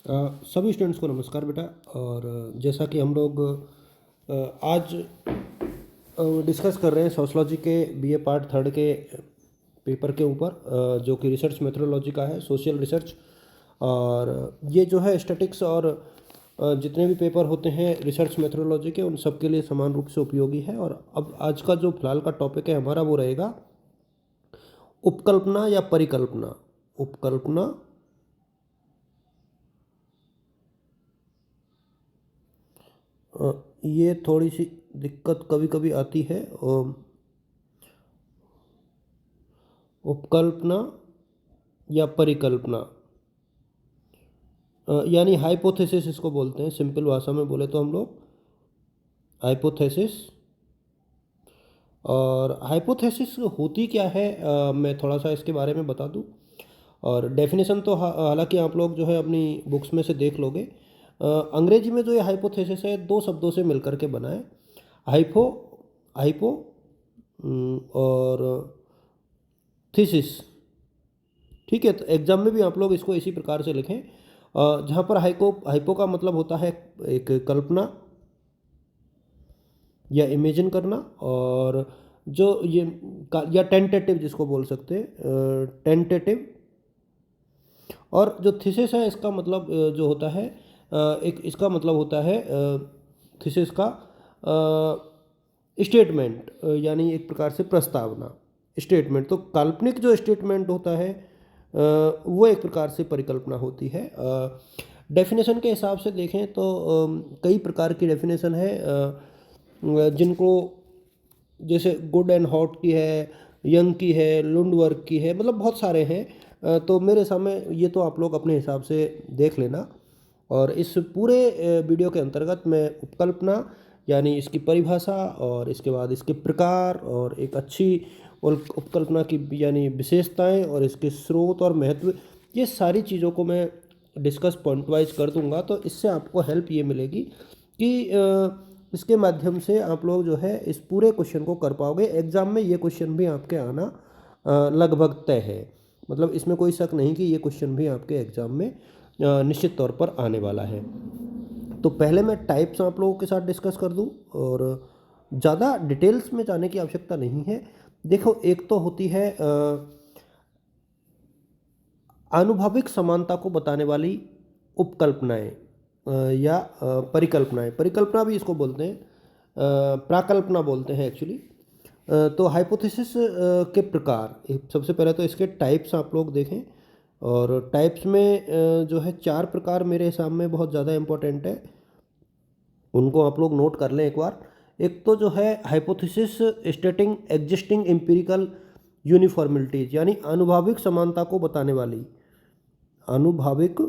सभी स्टूडेंट्स को नमस्कार बेटा। और जैसा कि हम लोग आज डिस्कस कर रहे हैं सोशलॉजी के बीए पार्ट थर्ड के पेपर के ऊपर, जो कि रिसर्च मेथोडोलॉजी का है, सोशल रिसर्च। और ये जो है स्टैटिक्स और जितने भी पेपर होते हैं रिसर्च मेथोडोलॉजी के, उन सब के लिए समान रूप से उपयोगी है। और अब आज का जो फिलहाल का टॉपिक है हमारा वो रहेगा उपकल्पना या परिकल्पना। उपकल्पना ये थोड़ी सी दिक्कत कभी कभी आती है। उपकल्पना या परिकल्पना, यानी हाइपोथेसिस इसको बोलते हैं, सिंपल भाषा में बोले तो हम लोग हाइपोथेसिस। और हाइपोथेसिस होती क्या है, मैं थोड़ा सा इसके बारे में बता दूं। और डेफिनेशन तो हालांकि आप लोग जो है अपनी बुक्स में से देख लोगे। अंग्रेजी में जो ये हाइपोथेसिस है दो शब्दों से मिलकर के बना है। हाइपो हाइपो और थीसिस। ठीक है, तो एग्जाम में भी आप लोग इसको इसी प्रकार से लिखें, जहाँ पर हाइपो का मतलब होता है एक कल्पना या इमेजिन करना। और जो ये या टेंटेटिव जिसको बोल सकते हैं, टेंटेटिव। और जो थीसिस है इसका मतलब जो होता है, एक इसका मतलब होता है थीसिस का स्टेटमेंट, यानी एक प्रकार से प्रस्तावना, स्टेटमेंट। तो काल्पनिक जो स्टेटमेंट होता है वो एक प्रकार से परिकल्पना होती है। डेफिनेशन के हिसाब से देखें तो कई प्रकार की डेफिनेशन है, जिनको जैसे गुड एंड हॉट की है, यंग की है, लुंडवर्ग की है, मतलब बहुत सारे हैं। तो मेरे सामने ये तो आप लोग अपने हिसाब से देख लेना। और इस पूरे वीडियो के अंतर्गत मैं उपकल्पना यानी इसकी परिभाषा, और इसके बाद इसके प्रकार, और एक अच्छी और उपकल्पना की यानी विशेषताएं, और इसके स्रोत और महत्व, ये सारी चीज़ों को मैं डिस्कस पॉइंट वाइज कर दूंगा। तो इससे आपको हेल्प ये मिलेगी कि इसके माध्यम से आप लोग जो है इस पूरे क्वेश्चन को कर पाओगे। एग्जाम में ये क्वेश्चन भी आपके आना लगभग तय है। मतलब इसमें कोई शक नहीं कि ये क्वेश्चन भी आपके एग्जाम में निश्चित तौर पर आने वाला है। तो पहले मैं टाइप्स आप लोगों के साथ डिस्कस कर दूं, और ज़्यादा डिटेल्स में जाने की आवश्यकता नहीं है। देखो, एक तो होती है आनुभविक समानता को बताने वाली उपकल्पनाएं, या परिकल्पनाएं। परिकल्पना भी इसको बोलते हैं, प्राकल्पना बोलते हैं एक्चुअली। तो हाइपोथेसिस के प्रकार, सबसे पहले तो इसके टाइप्स आप लोग देखें। और टाइप्स में जो है 4 प्रकार मेरे हिसाब में बहुत ज़्यादा इंपॉर्टेंट है, उनको आप लोग नोट कर लें एक बार। एक तो जो है हाइपोथेसिस स्टेटिंग एग्जिस्टिंग एम्पिरिकल यूनिफॉर्मिलिटीज, यानी आनुभाविक समानता को बताने वाली, आनुभाविक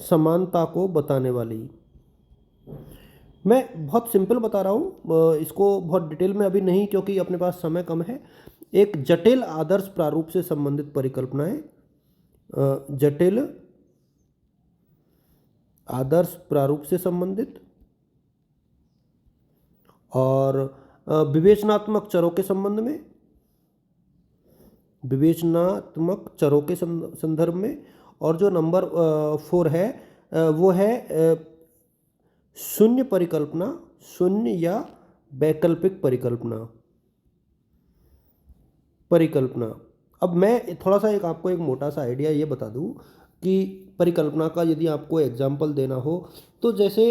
समानता को बताने वाली। मैं बहुत सिंपल बता रहा हूँ, इसको बहुत डिटेल में अभी नहीं, क्योंकि अपने पास समय कम है। एक जटिल आदर्श प्रारूप से संबंधित परिकल्पनाएं, जटिल आदर्श प्रारूप से संबंधित, और विवेचनात्मक चरों के संबंध में, विवेचनात्मक चरों के संदर्भ में। और जो नंबर 4 है वो है शून्य परिकल्पना, शून्य या वैकल्पिक परिकल्पना। परिकल्पना, अब मैं थोड़ा सा आपको एक मोटा सा आइडिया ये बता दूं कि परिकल्पना का यदि आपको एग्जाम्पल देना हो, तो जैसे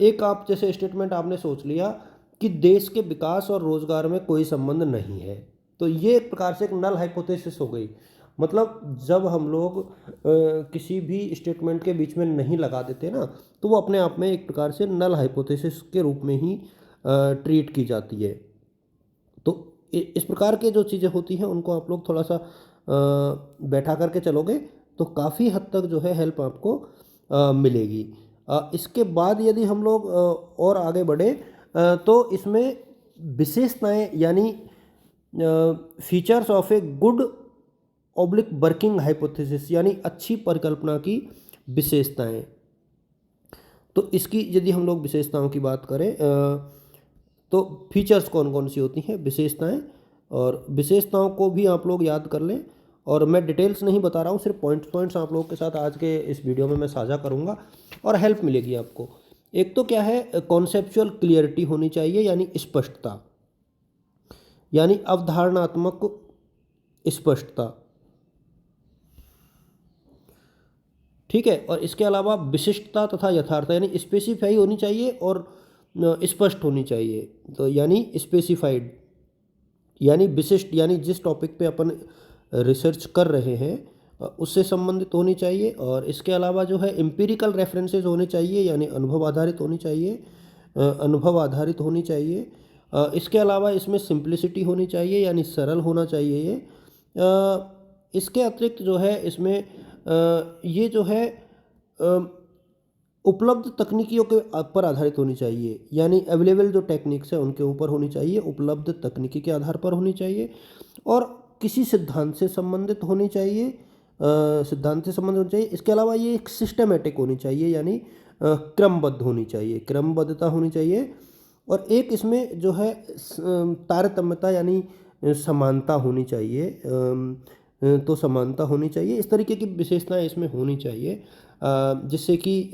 एक आप जैसे स्टेटमेंट आपने सोच लिया कि देश के विकास और रोजगार में कोई संबंध नहीं है। तो ये एक प्रकार से एक नल हाइपोथेसिस हो गई। मतलब जब हम लोग किसी भी स्टेटमेंट के बीच में नहीं लगा देते ना, तो वो अपने आप में एक प्रकार से नल हाइपोथेसिस के रूप में ही ट्रीट की जाती है। तो इस प्रकार के जो चीज़ें होती हैं उनको आप लोग थोड़ा सा बैठा करके चलोगे तो काफ़ी हद तक जो है हेल्प आपको मिलेगी। इसके बाद यदि हम लोग और आगे बढ़े, तो इसमें विशेषताएं यानी features of a good oblique working hypothesis, यानी अच्छी परिकल्पना की विशेषताएं। तो इसकी यदि हम लोग विशेषताओं की बात करें, तो फीचर्स कौन कौन सी होती हैं, विशेषताएं। और विशेषताओं को भी आप लोग याद कर लें। और मैं डिटेल्स नहीं बता रहा हूँ, सिर्फ पॉइंट्स आप लोगों के साथ आज के इस वीडियो में मैं साझा करूँगा और हेल्प मिलेगी आपको। एक तो क्या है, कॉन्सेप्चुअल क्लियरिटी होनी चाहिए, यानी स्पष्टता, यानी अवधारणात्मक स्पष्टता, ठीक है। और इसके अलावा विशिष्टता तथा यथार्थता, यानी स्पेसिफाई होनी चाहिए और स्पष्ट होनी चाहिए। तो यानी स्पेसिफाइड यानी विशिष्ट, यानी जिस टॉपिक पे अपन रिसर्च कर रहे हैं उससे संबंधित होनी चाहिए। और इसके अलावा जो है एम्पिरिकल रेफरेंसेस होने चाहिए, यानी अनुभव आधारित होनी चाहिए, अनुभव आधारित होनी चाहिए। इसके अलावा इसमें सिंप्लिसिटी होनी चाहिए, यानी सरल होना चाहिए ये। इसके अतिरिक्त जो है इसमें ये जो है उपलब्ध तकनीकियों के पर आधारित होनी चाहिए, यानी अवेलेबल जो टेक्निक्स है उनके ऊपर होनी चाहिए, उपलब्ध तकनीकी के आधार पर होनी चाहिए। और किसी सिद्धांत से संबंधित होनी चाहिए, सिद्धांत से संबंधित होनी चाहिए। इसके अलावा ये एक सिस्टमेटिक होनी चाहिए, यानी क्रमबद्ध होनी चाहिए, क्रमबद्धता होनी चाहिए। और एक इसमें जो है तारतम्यता, यानी समानता होनी चाहिए, तो समानता होनी चाहिए। इस तरीके की विशेषताएं इसमें होनी चाहिए जिससे कि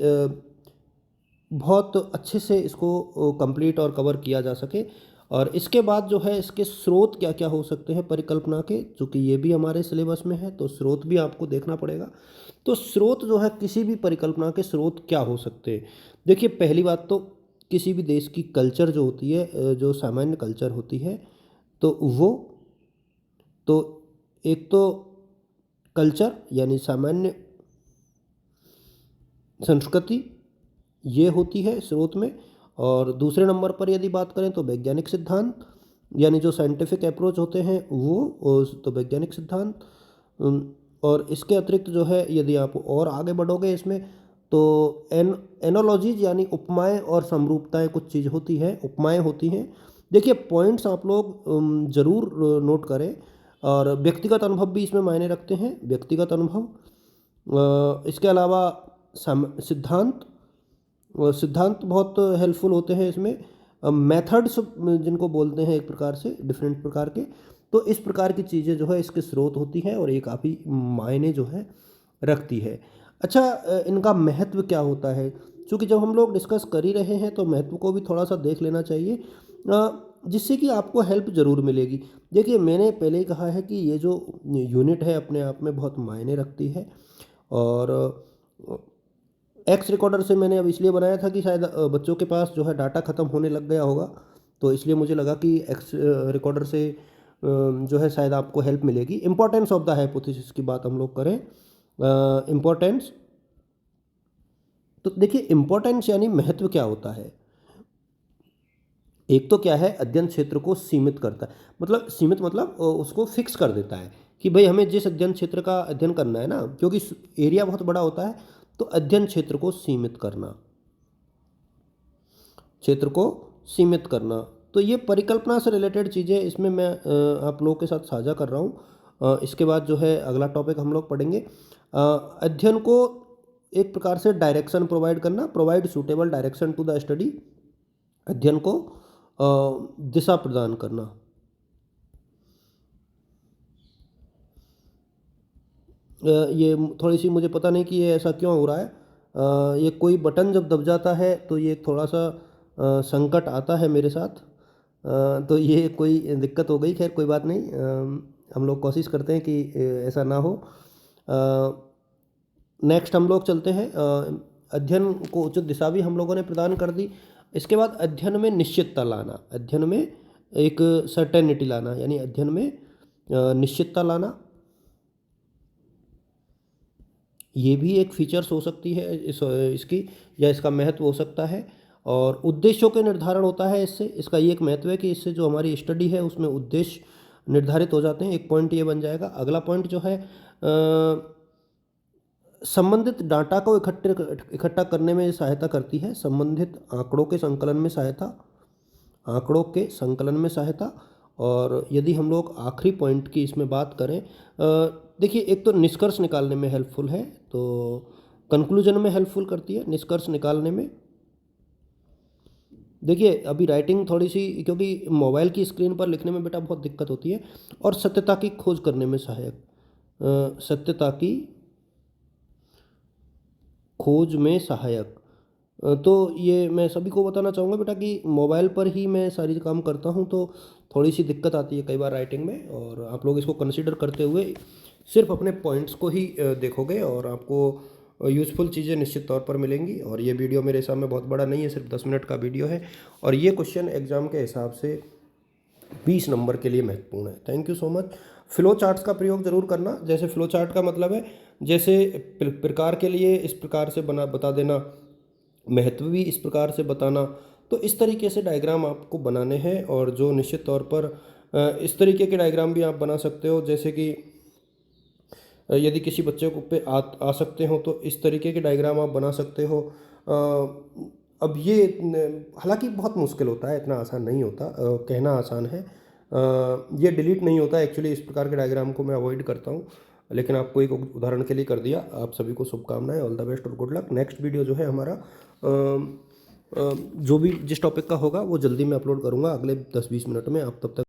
बहुत अच्छे से इसको कंप्लीट और कवर किया जा सके। और इसके बाद जो है इसके स्रोत क्या क्या हो सकते हैं परिकल्पना के, चूँकि ये भी हमारे सिलेबस में है तो स्रोत भी आपको देखना पड़ेगा। तो स्रोत जो है किसी भी परिकल्पना के स्रोत क्या हो सकते हैं। देखिए, पहली बात तो किसी भी देश की कल्चर जो होती है, जो सामान्य कल्चर होती है, तो वो तो एक तो कल्चर यानी सामान्य संस्कृति ये होती है स्रोत में। और दूसरे नंबर पर यदि बात करें तो वैज्ञानिक सिद्धांत, यानी जो साइंटिफिक अप्रोच होते हैं वो तो वैज्ञानिक सिद्धांत। और इसके अतिरिक्त जो है यदि आप और आगे बढ़ोगे इसमें तो एनोलॉजीज, यानी उपमाएं और समरूपताएं कुछ चीज़ होती है, उपमाएं होती हैं। देखिए, पॉइंट्स आप लोग ज़रूर नोट करें। और व्यक्तिगत अनुभव भी इसमें मायने रखते हैं, व्यक्तिगत अनुभव। इसके अलावा सिद्धांत, सिद्धांत बहुत हेल्पफुल होते हैं इसमें। मेथड्स जिनको बोलते हैं एक प्रकार से डिफरेंट प्रकार के, तो इस प्रकार की चीज़ें जो है इसके स्रोत होती हैं और ये काफ़ी मायने जो है रखती है। अच्छा, इनका महत्व क्या होता है, क्योंकि जब हम लोग डिस्कस कर ही रहे हैं तो महत्व को भी थोड़ा सा देख लेना चाहिए जिससे कि आपको हेल्प ज़रूर मिलेगी। देखिए, मैंने पहले ही कहा है कि ये जो यूनिट है अपने आप में बहुत मायने रखती है। और एक्स रिकॉर्डर से मैंने अब इसलिए बनाया था कि शायद बच्चों के पास जो है डाटा ख़त्म होने लग गया होगा, तो इसलिए मुझे लगा कि एक्स रिकॉर्डर से जो है शायद आपको हेल्प मिलेगी। इम्पोर्टेंस ऑफ द हाइपोथेसिस की बात हम लोग करें, इम्पोर्टेंस, तो देखिए इम्पोर्टेंस यानी महत्व क्या होता है। एक तो क्या है, अध्ययन क्षेत्र को सीमित करता है, मतलब सीमित मतलब उसको फिक्स कर देता है कि भाई हमें जिस अध्ययन क्षेत्र का अध्ययन करना है ना, क्योंकि एरिया बहुत बड़ा होता है, तो अध्ययन क्षेत्र को सीमित करना, क्षेत्र को सीमित करना। तो ये परिकल्पना से रिलेटेड चीज़ें इसमें मैं आप लोगों के साथ साझा कर रहा हूँ। इसके बाद जो है अगला टॉपिक हम लोग पढ़ेंगे, अध्ययन को एक प्रकार से डायरेक्शन प्रोवाइड करना, provide suitable direction to the study, अध्ययन को दिशा प्रदान करना। ये थोड़ी सी मुझे पता नहीं कि ये ऐसा क्यों हो रहा है। ये कोई बटन जब दब जाता है तो ये थोड़ा सा संकट आता है मेरे साथ। तो ये कोई दिक्कत हो गई, खैर कोई बात नहीं। हम लोग कोशिश करते हैं कि ऐसा ना हो। नेक्स्ट हम लोग चलते हैं, अध्ययन को उचित दिशा भी हम लोगों ने प्रदान कर दी। इसके बाद अध्ययन में निश्चितता लाना, अध्ययन में एक सर्टेनिटी लाना, यानी अध्ययन में निश्चितता लाना, ये भी एक फीचर्स हो सकती है इसकी, या इसका महत्व हो सकता है। और उद्देश्यों के निर्धारण होता है इससे, इसका ये एक महत्व है कि इससे जो हमारी स्टडी है उसमें उद्देश्य निर्धारित हो जाते हैं। एक पॉइंट ये बन जाएगा। अगला पॉइंट जो है संबंधित डाटा को इकट्ठा करने में सहायता करती है, संबंधित आंकड़ों के संकलन में सहायता, आंकड़ों के संकलन में सहायता। और यदि हम लोग आखिरी पॉइंट की इसमें बात करें, देखिए एक तो निष्कर्ष निकालने में हेल्पफुल है, तो कंक्लूजन में हेल्पफुल करती है निष्कर्ष निकालने में। देखिए अभी राइटिंग थोड़ी सी, क्योंकि मोबाइल की स्क्रीन पर लिखने में बेटा बहुत दिक्कत होती है, और सत्यता की खोज करने में सहायक, सत्यता की खोज में सहायक। तो ये मैं सभी को बताना चाहूँगा बेटा कि मोबाइल पर ही मैं सारी काम करता हूँ, तो थोड़ी सी दिक्कत आती है कई बार राइटिंग में, और आप लोग इसको कंसिडर करते हुए सिर्फ अपने पॉइंट्स को ही देखोगे और आपको यूज़फुल चीज़ें निश्चित तौर पर मिलेंगी। और ये वीडियो मेरे हिसाब में बहुत बड़ा नहीं है, सिर्फ 10 मिनट का वीडियो है, और ये क्वेश्चन एग्जाम के हिसाब से 20 नंबर के लिए महत्वपूर्ण है। Thank you so much. Flow charts का प्रयोग जरूर करना। जैसे फ्लो चार्ट का मतलब है जैसे प्रकार के लिए इस प्रकार से बता देना, महत्व भी इस प्रकार से बताना, तो इस तरीके से डायग्राम आपको बनाने हैं। और जो निश्चित तौर पर इस तरीके के डायग्राम भी आप बना सकते हो, जैसे कि यदि किसी बच्चे को पे आ सकते हो तो इस तरीके के डायग्राम आप बना सकते हो। अब ये हालांकि बहुत मुश्किल होता है, इतना आसान नहीं होता, कहना आसान है, ये डिलीट नहीं होता एक्चुअली। इस प्रकार के डायग्राम को मैं अवॉइड करता हूँ, लेकिन आपको एक उदाहरण के लिए कर दिया। आप सभी को शुभकामनाएं, ऑल द बेस्ट और गुड लक। नेक्स्ट वीडियो जो है हमारा जो भी जिस टॉपिक का होगा वो जल्दी मैं अपलोड करूँगा अगले 10-20 मिनट में। आप तब तक